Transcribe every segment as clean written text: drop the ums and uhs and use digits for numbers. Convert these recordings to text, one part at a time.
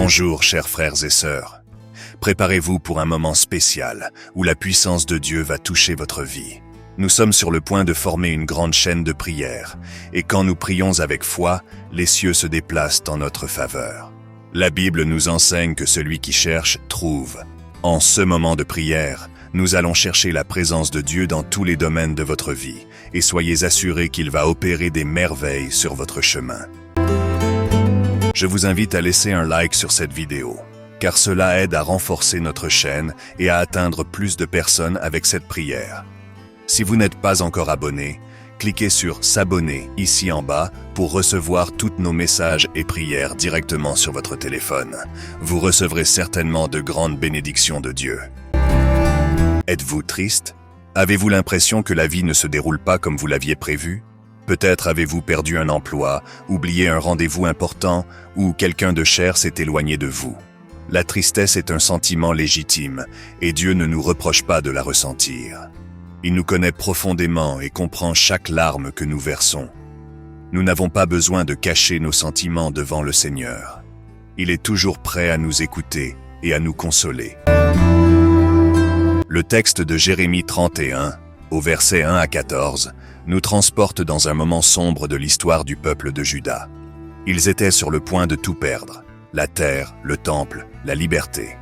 Bonjour chers frères et sœurs. Préparez-vous pour un moment spécial où la puissance de Dieu va toucher votre vie. Nous sommes sur le point de former une grande chaîne de prières, et quand nous prions avec foi, les cieux se déplacent en notre faveur. La Bible nous enseigne que celui qui cherche, trouve. En ce moment de prière, nous allons chercher la présence de Dieu dans tous les domaines de votre vie, et soyez assurés qu'il va opérer des merveilles sur votre chemin. Je vous invite à laisser un like sur cette vidéo, car cela aide à renforcer notre chaîne et à atteindre plus de personnes avec cette prière. Si vous n'êtes pas encore abonné, cliquez sur « S'abonner » ici en bas pour recevoir tous nos messages et prières directement sur votre téléphone. Vous recevrez certainement de grandes bénédictions de Dieu. Êtes-vous triste? Avez-vous l'impression que la vie ne se déroule pas comme vous l'aviez prévu? Peut-être avez-vous perdu un emploi, oublié un rendez-vous important ou quelqu'un de cher s'est éloigné de vous. La tristesse est un sentiment légitime et Dieu ne nous reproche pas de la ressentir. Il nous connaît profondément et comprend chaque larme que nous versons. Nous n'avons pas besoin de cacher nos sentiments devant le Seigneur. Il est toujours prêt à nous écouter et à nous consoler. Le texte de Jérémie 31, au verset 1 à 14, nous transporte dans un moment sombre de l'histoire du peuple de Juda. Ils étaient sur le point de tout perdre, la terre, le temple, la liberté.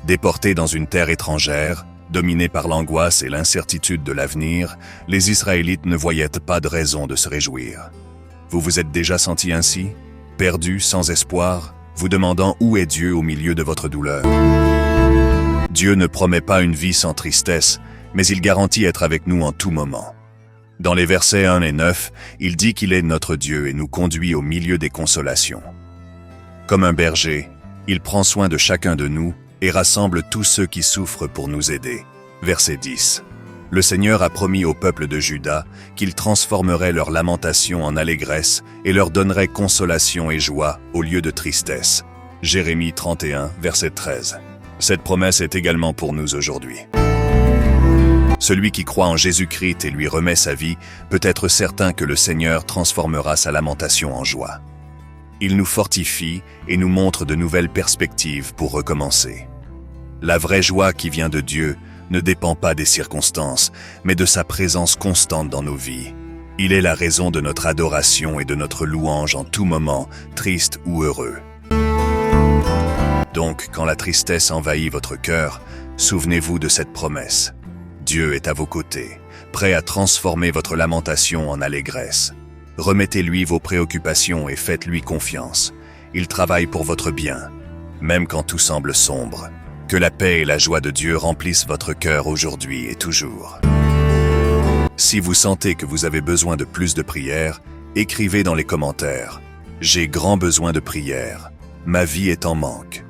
Déportés dans une terre étrangère, dominés par l'angoisse et l'incertitude de l'avenir, les Israélites ne voyaient pas de raison de se réjouir. Vous vous êtes déjà senti ainsi, perdu, sans espoir, vous demandant où est Dieu au milieu de votre douleur? Dieu ne promet pas une vie sans tristesse, mais il garantit être avec nous en tout moment. Dans les versets 1 et 9, il dit qu'il est notre Dieu et nous conduit au milieu des consolations. Comme un berger, il prend soin de chacun de nous et rassemble tous ceux qui souffrent pour nous aider. Verset 10. Le Seigneur a promis au peuple de Juda qu'il transformerait leur lamentation en allégresse et leur donnerait consolation et joie au lieu de tristesse. Jérémie 31, verset 13. Cette promesse est également pour nous aujourd'hui. Celui qui croit en Jésus-Christ et lui remet sa vie peut être certain que le Seigneur transformera sa lamentation en joie. Il nous fortifie et nous montre de nouvelles perspectives pour recommencer. La vraie joie qui vient de Dieu ne dépend pas des circonstances, mais de sa présence constante dans nos vies. Il est la raison de notre adoration et de notre louange en tout moment, triste ou heureux. Donc, quand la tristesse envahit votre cœur, souvenez-vous de cette promesse. Dieu est à vos côtés, prêt à transformer votre lamentation en allégresse. Remettez-lui vos préoccupations et faites-lui confiance. Il travaille pour votre bien, même quand tout semble sombre. Que la paix et la joie de Dieu remplissent votre cœur aujourd'hui et toujours. Si vous sentez que vous avez besoin de plus de prières, écrivez dans les commentaires « J'ai grand besoin de prières. Ma vie est en manque. »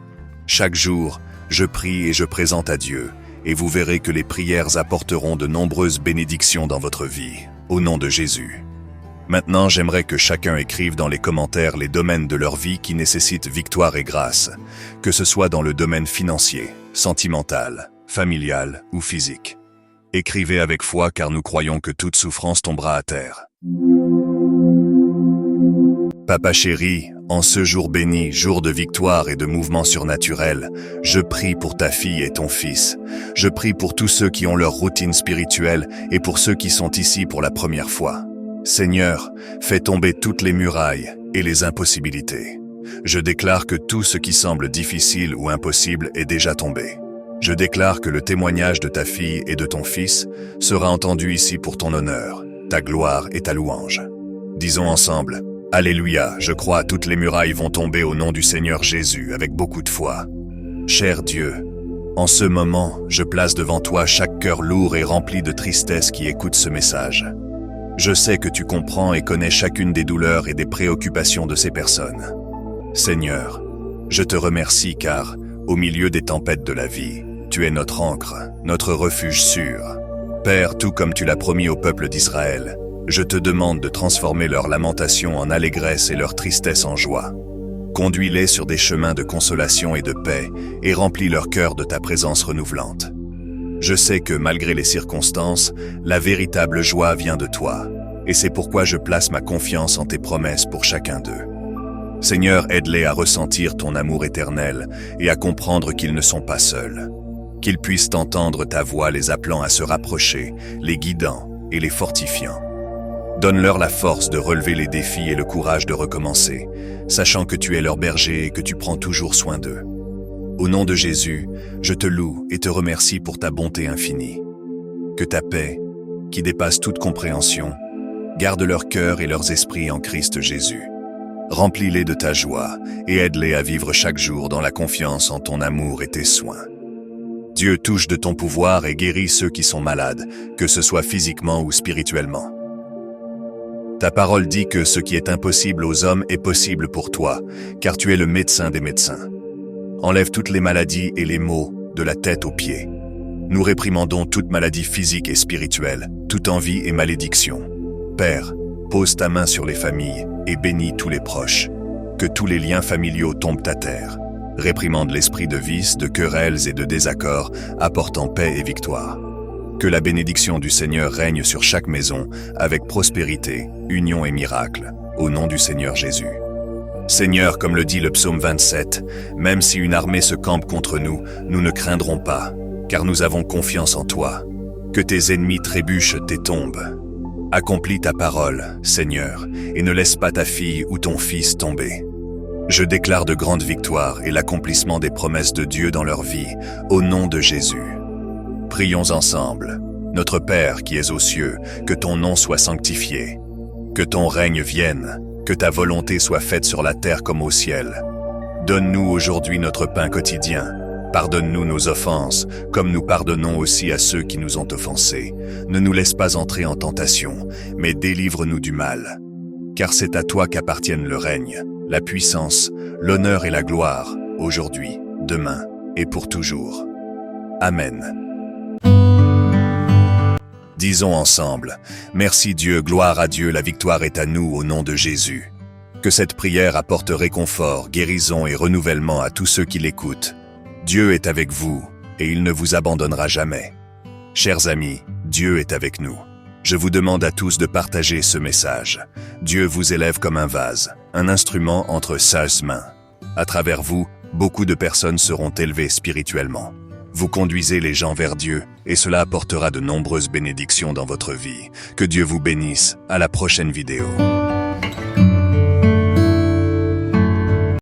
Chaque jour, je prie et je présente à Dieu, et vous verrez que les prières apporteront de nombreuses bénédictions dans votre vie, au nom de Jésus. Maintenant, j'aimerais que chacun écrive dans les commentaires les domaines de leur vie qui nécessitent victoire et grâce, que ce soit dans le domaine financier, sentimental, familial ou physique. Écrivez avec foi car nous croyons que toute souffrance tombera à terre. Papa chéri, en ce jour béni, jour de victoire et de mouvement surnaturel, je prie pour ta fille et ton fils. Je prie pour tous ceux qui ont leur routine spirituelle et pour ceux qui sont ici pour la première fois. Seigneur, fais tomber toutes les murailles et les impossibilités. Je déclare que tout ce qui semble difficile ou impossible est déjà tombé. Je déclare que le témoignage de ta fille et de ton fils sera entendu ici pour ton honneur, ta gloire et ta louange. Disons ensemble, Alléluia, je crois toutes les murailles vont tomber au nom du Seigneur Jésus avec beaucoup de foi. Cher Dieu, en ce moment, je place devant toi chaque cœur lourd et rempli de tristesse qui écoute ce message. Je sais que tu comprends et connais chacune des douleurs et des préoccupations de ces personnes. Seigneur, je te remercie car, au milieu des tempêtes de la vie, tu es notre ancre, notre refuge sûr. Père, tout comme tu l'as promis au peuple d'Israël, je te demande de transformer leur lamentation en allégresse et leur tristesse en joie. Conduis-les sur des chemins de consolation et de paix et remplis leur cœur de ta présence renouvelante. Je sais que malgré les circonstances, la véritable joie vient de toi, et c'est pourquoi je place ma confiance en tes promesses pour chacun d'eux. Seigneur, aide-les à ressentir ton amour éternel et à comprendre qu'ils ne sont pas seuls. Qu'ils puissent entendre ta voix les appelant à se rapprocher, les guidant et les fortifiant. Donne-leur la force de relever les défis et le courage de recommencer, sachant que tu es leur berger et que tu prends toujours soin d'eux. Au nom de Jésus, je te loue et te remercie pour ta bonté infinie. Que ta paix, qui dépasse toute compréhension, garde leur cœur et leurs esprits en Christ Jésus. Remplis-les de ta joie et aide-les à vivre chaque jour dans la confiance en ton amour et tes soins. Dieu, touche de ton pouvoir et guéris ceux qui sont malades, que ce soit physiquement ou spirituellement. Ta parole dit que ce qui est impossible aux hommes est possible pour toi, car tu es le médecin des médecins. Enlève toutes les maladies et les maux, de la tête aux pieds. Nous réprimandons toute maladie physique et spirituelle, toute envie et malédiction. Père, pose ta main sur les familles et bénis tous les proches. Que tous les liens familiaux tombent à terre. Réprimande l'esprit de vice, de querelles et de désaccords, apportant paix et victoire. Que la bénédiction du Seigneur règne sur chaque maison, avec prospérité, union et miracle, au nom du Seigneur Jésus. Seigneur, comme le dit le psaume 27, même si une armée se campe contre nous, nous ne craindrons pas, car nous avons confiance en toi. Que tes ennemis trébuchent et tombent. Accomplis ta parole, Seigneur, et ne laisse pas ta fille ou ton fils tomber. Je déclare de grandes victoires et l'accomplissement des promesses de Dieu dans leur vie, au nom de Jésus. Prions ensemble. Notre Père qui es aux cieux, que ton nom soit sanctifié. Que ton règne vienne, que ta volonté soit faite sur la terre comme au ciel. Donne-nous aujourd'hui notre pain quotidien. Pardonne-nous nos offenses, comme nous pardonnons aussi à ceux qui nous ont offensés. Ne nous laisse pas entrer en tentation, mais délivre-nous du mal. Car c'est à toi qu'appartiennent le règne, la puissance, l'honneur et la gloire, aujourd'hui, demain et pour toujours. Amen. Disons ensemble, merci Dieu, gloire à Dieu, la victoire est à nous au nom de Jésus. Que cette prière apporte réconfort, guérison et renouvellement à tous ceux qui l'écoutent. Dieu est avec vous et il ne vous abandonnera jamais. Chers amis, Dieu est avec nous. Je vous demande à tous de partager ce message. Dieu vous élève comme un vase, un instrument entre ses mains. À travers vous, beaucoup de personnes seront élevées spirituellement. Vous conduisez les gens vers Dieu et cela apportera de nombreuses bénédictions dans votre vie. Que Dieu vous bénisse. À la prochaine vidéo.